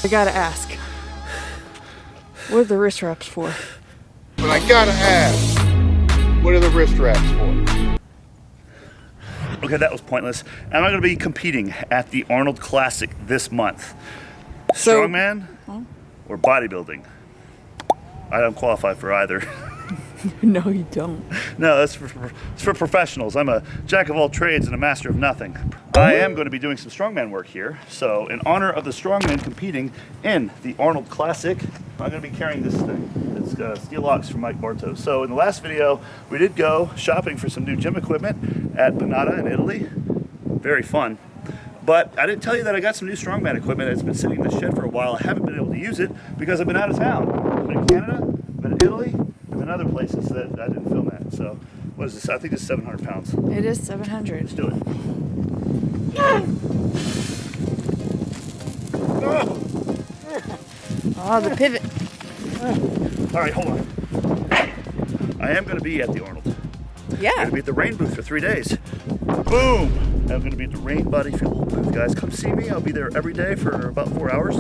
I gotta ask, what are the wrist wraps for? But I gotta ask, what are the wrist wraps for? Okay, that was pointless. And I'm going to be competing at the Arnold Classic this month. Strongman or bodybuilding? I don't qualify for either. No, you don't. No, it's for professionals. I'm a jack of all trades and a master of nothing. I am going to be doing some strongman work here. So in honor of the strongman competing in the Arnold Classic, I'm going to be carrying this thing. It's steel locks from Mike Bartos. So in the last video, we did go shopping for some new gym equipment at Panata in Italy. Very fun. But I didn't tell you that I got some new strongman equipment that's been sitting in the shed for a while. I haven't been able to use it because I've been out of town. I've been in Canada, I've been in Italy, and other places that I didn't film at. So what is this? I think it's 700 pounds. It is 700. Let's do it. Oh, the pivot. All right, hold on. I am going to be at the Arnold. Yeah. I'm going to be at the rain booth for 3 days. Boom! I'm going to be at the Rain Body Fuel booth, guys. Come see me. I'll be there every day for about 4 hours.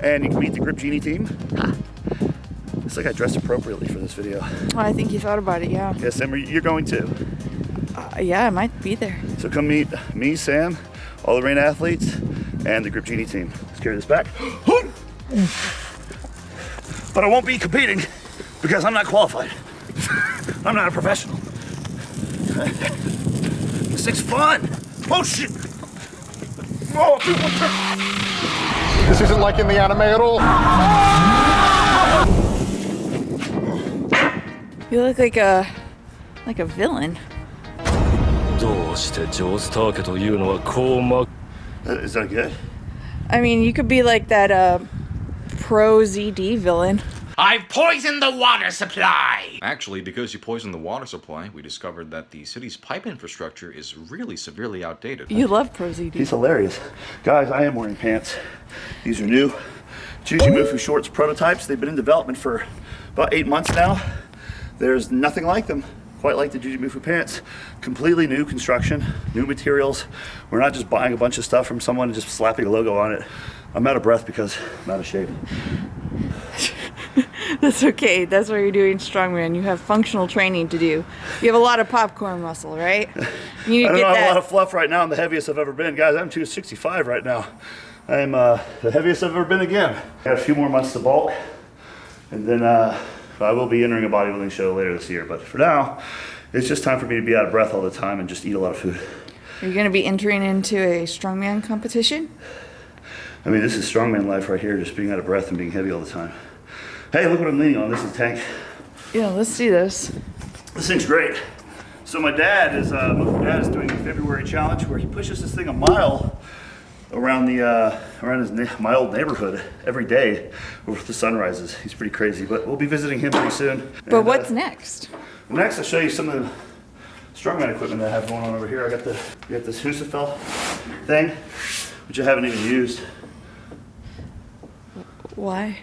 And you can meet the Grip Genie team. It's like I dressed appropriately for this video. Oh, I think you thought about it, yeah. Yes, Sam, you're going too. Yeah, I might be there. So come meet me, Sam, all the Rain athletes, and the Grip Genie team. Let's carry this back. But I won't be competing because I'm not qualified. I'm not a professional. This thing's fun. Oh shit! Oh, This isn't like in the anime at all. You look like a villain. Is that good? I mean, you could be like that pro ZD villain. I've poisoned the water supply! Actually, because you poisoned the water supply, we discovered that the city's pipe infrastructure is really severely outdated. You love pro ZD. He's hilarious. Guys, I am wearing pants. These are new Jujimufu shorts prototypes. They've been in development for about 8 months now. There's nothing like them, quite like the Jujimufu pants. Completely new construction, new materials. We're not just buying a bunch of stuff from someone and just slapping a logo on it. I'm out of breath because I'm out of shape. That's okay. That's why you're doing strongman. You have functional training to do. You have a lot of popcorn muscle, right? You need I to get have that. a lot of fluff right now. I'm the heaviest I've ever been. Guys, I'm 265 right now. I'm the heaviest I've ever been again. I got a few more months to bulk, and then I will be entering a bodybuilding show later this year. But for now, it's just time for me to be out of breath all the time and just eat a lot of food. Are you going to be entering into a strongman competition? I mean, this is strongman life right here, just being out of breath and being heavy all the time. Hey, look what I'm leaning on. This is a tank. Yeah, let's see this. This thing's great. So my dad is doing a February challenge where he pushes this thing a mile around my old neighborhood every day before the sun rises. He's pretty crazy, but we'll be visiting him pretty soon. But and, what's next? Next, I'll show you some of the strongman equipment that I have going on over here. I got this Husafel thing, which I haven't even used. Why?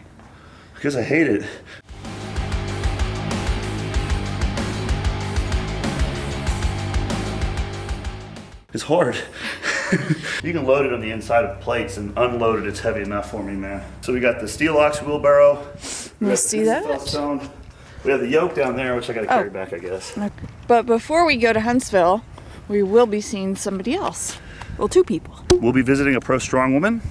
Because I hate it. It's hard. You can load it on the inside of plates and unload it. It's heavy enough for me, man. So we got the steel locks wheelbarrow. Let's see that. Stone. We have the yoke down there, which I got to carry back, I guess. But before we go to Huntsville, we will be seeing somebody else. Well, 2 people. We'll be visiting a pro strong woman,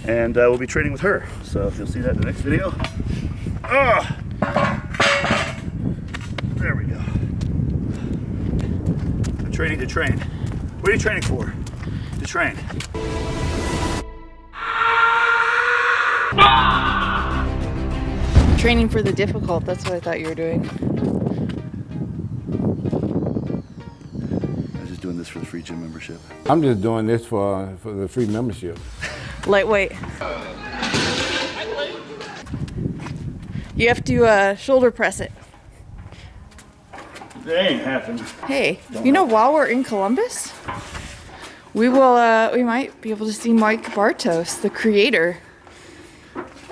and we'll be training with her. So you'll see that in the next video. There we go. I'm training to train. What are you training for? To train. Training for the difficult, that's what I thought you were doing. I'm just doing this for the free gym membership. I'm just doing this for the free membership. Lightweight. You have to shoulder press it. That ain't happening. Hey, you know, while we're in Columbus, we might be able to see Mike Bartos, the creator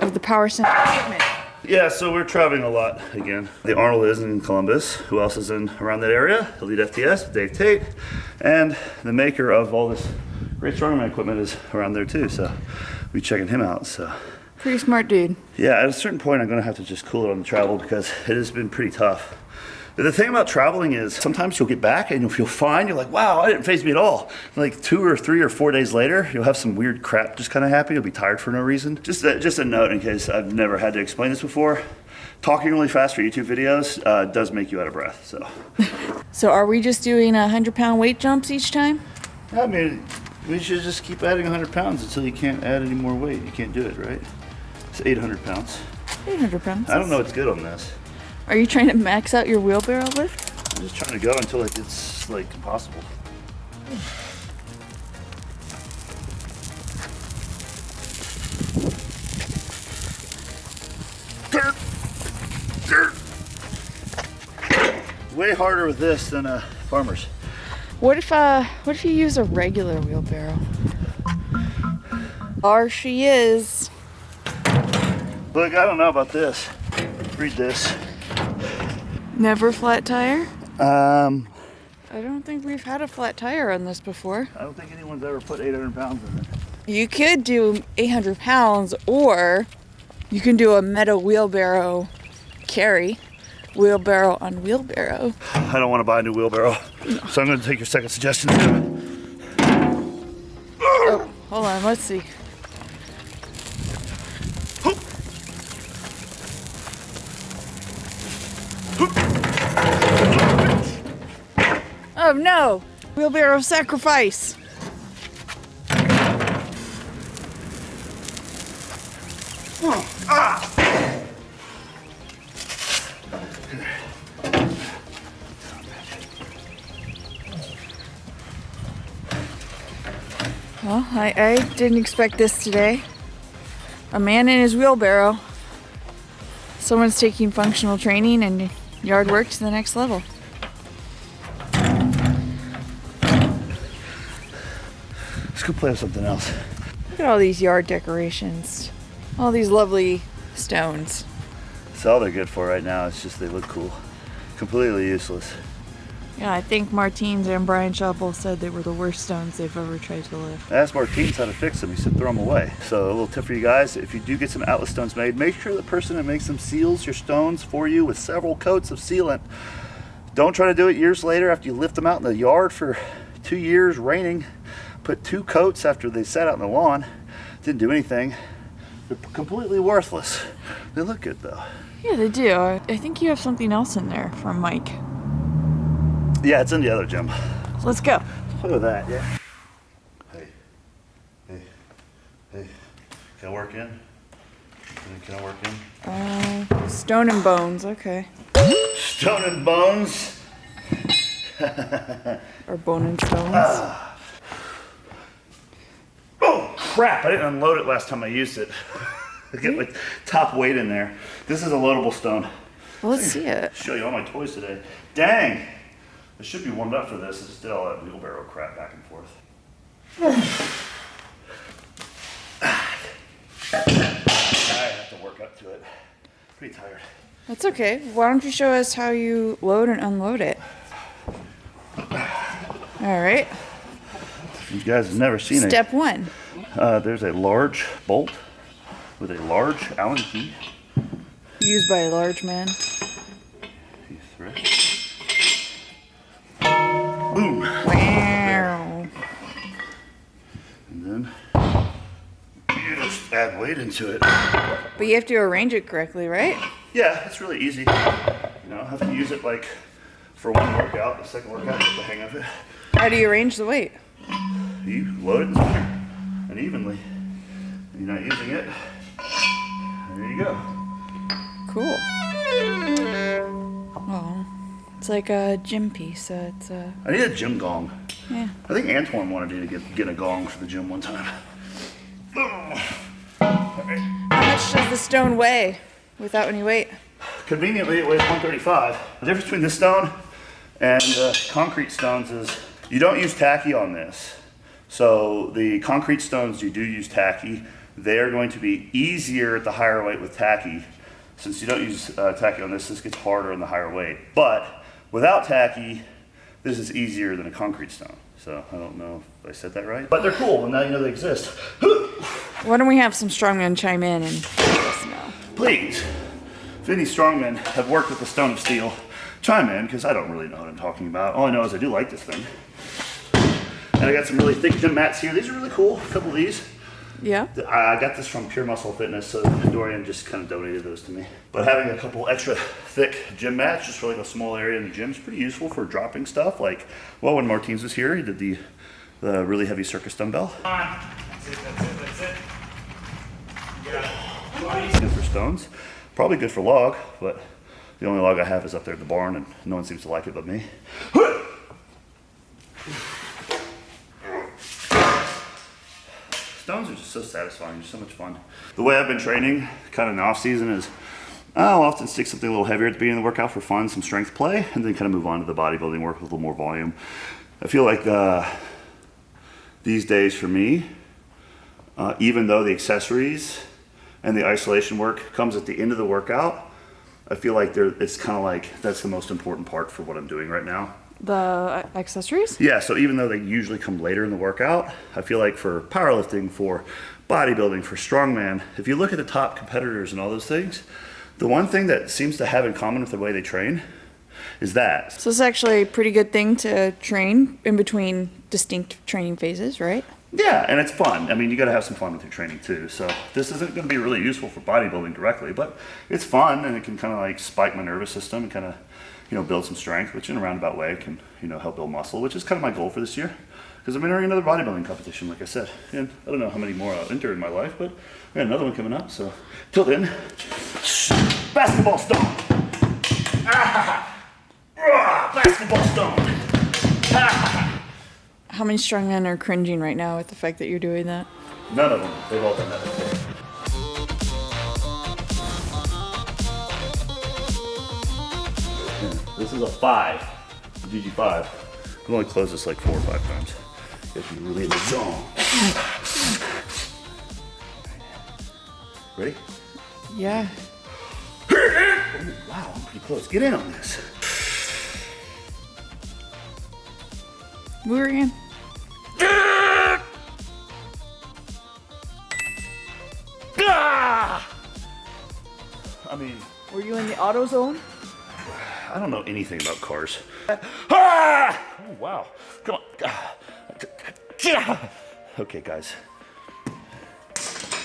of the Power Center equipment. Yeah, so we're traveling a lot again. The Arnold is in Columbus. Who else is in around that area? Elite FTS, Dave Tate, and the maker of all this great strongman equipment is around there too. So we'll be checking him out. So Pretty smart dude. Yeah, at a certain point, I'm going to have to just cool it on the travel because it has been pretty tough. The thing about traveling is sometimes you'll get back and you'll feel fine. You're like, wow, it didn't faze me at all. Like 2 or 3 or 4 days later, you'll have some weird crap just kind of happen. You'll be tired for no reason. Just a note in case I've never had to explain this before. Talking really fast for YouTube videos does make you out of breath. So are we just doing 100-pound weight jumps each time? I mean, we should just keep adding 100 pounds until you can't add any more weight. You can't do it, right? It's 800 pounds. 800 pounds. I don't know what's good on this. Are you trying to max out your wheelbarrow lift? I'm just trying to go until it gets like impossible. Way harder with this than farmers. What if you use a regular wheelbarrow? There she is. Look, I don't know about this. Read this. Never flat tire? I I don't think we've had a flat tire on this before. don't think anyone's ever put 800 pounds in it. You could do 800 pounds, or you can do a metal wheelbarrow carry. Wheelbarrow on wheelbarrow. I don't want to buy a new wheelbarrow, so I'm going to take your second suggestion too. Oh, hold on, let's see. Oh no! Wheelbarrow sacrifice! Well, I didn't expect this today. A man in his wheelbarrow. Someone's taking functional training and yard work to the next level. Let's go play with something else. Look at all these yard decorations. All these lovely stones. That's all they're good for right now. It's just they look cool. Completely useless. Yeah, I think Martins and Brian Shaw both said they were the worst stones they've ever tried to lift. I asked Martins how to fix them. He said throw them away. So a little tip for you guys, if you do get some outlet stones made, make sure the person that makes them seals your stones for you with several coats of sealant. Don't try to do it years later after you lift them out in the yard for 2 years raining. Put 2 coats after they sat out in the lawn. Didn't do anything. They're completely worthless. They look good though. Yeah, they do. I think you have something else in there from Mike. Yeah, it's in the other gym. Let's go. Look at that, yeah. Hey. Can I work in? Can I work in? Stone and bones, okay. Stone and bones. Or bone and stones. Oh, crap. I didn't unload it last time I used it. I get my top weight in there. This is a loadable stone. Well, let's see it. Show you all my toys today. Dang. I should be warmed up for this. I just did all that wheelbarrow crap back and forth. I have to work up to it. Pretty tired. That's okay. Why don't you show us how you load and unload it? All right. You guys have never seen it. Step 1. There's a large bolt with a large Allen key. Used by a large man. You thread. Boom. Wow. And then you just add weight into it. But you have to arrange it correctly, right? Yeah, it's really easy. You know, I have to use it like for one workout. The second workout, get the hang of it. How do you arrange the weight? You load it in center and evenly. You're not using it. There you go. Cool. Oh, it's like a gym piece. It's I need a gym gong. yeah. I think Antoine wanted me to get a gong for the gym one time. How much does the stone weigh without any weight? Conveniently, it weighs 135. The difference between this stone and concrete stones is you don't use tacky on this. So the concrete stones, you do use tacky. They are going to be easier at the higher weight with tacky. Since you don't use tacky on this gets harder on the higher weight. But without tacky, this is easier than a concrete stone. So I don't know if I said that right. But they're cool, and now you know they exist. Why don't we have some strongmen chime in and let us know? Please, if any strongmen have worked with the Stone of Steel, chime in, because I don't really know what I'm talking about. All I know is I do like this thing. And I got some really thick gym mats here. These are really cool, a couple of these. Yeah? I got this from Pure Muscle Fitness, so Dorian just kind of donated those to me. But having a couple extra thick gym mats just for like a small area in the gym is pretty useful for dropping stuff. Like, well, when Martins was here, he did the really heavy circus dumbbell. That's it. Good for stones. Probably good for log, but the only log I have is up there at the barn, and no one seems to like it but me. Stones are just so satisfying, just so much fun. The way I've been training, kind of in the off season, is I'll often stick something a little heavier at the beginning of the workout for fun, some strength play, and then kind of move on to the bodybuilding work with a little more volume. I feel like these days for me, even though the accessories and the isolation work comes at the end of the workout, I feel like it's kind of like that's the most important part for what I'm doing right now. The accessories? Yeah, so even though they usually come later in the workout, I feel like for powerlifting, for bodybuilding, for strongman, if you look at the top competitors and all those things, the one thing that seems to have in common with the way they train is that. So it's actually a pretty good thing to train in between distinct training phases, right? Yeah, and it's fun. I mean, you got to have some fun with your training too. So this isn't going to be really useful for bodybuilding directly, but it's fun and it can kind of like spike my nervous system and kind of, build some strength, which in a roundabout way can, help build muscle, which is kind of my goal for this year. Because I'm entering another bodybuilding competition, like I said. And I don't know how many more I'll enter in my life, but I got another one coming up. So till then, basketball stone. Basketball stone. How many strongmen are cringing right now with the fact that you're doing that? None of them. They've all done that before. This is a 5, Juji 5. I've only closed this like 4 or 5 times. You have to be really in the zone. Ready? Yeah. Oh, wow, I'm pretty close. Get in on this. Move her in. I mean, Were you in the auto zone? I don't know anything about cars. Oh, wow. Come on. Okay, guys. I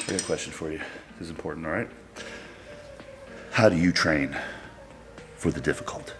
got a question for you. This is important, all right? How do you train for the difficult?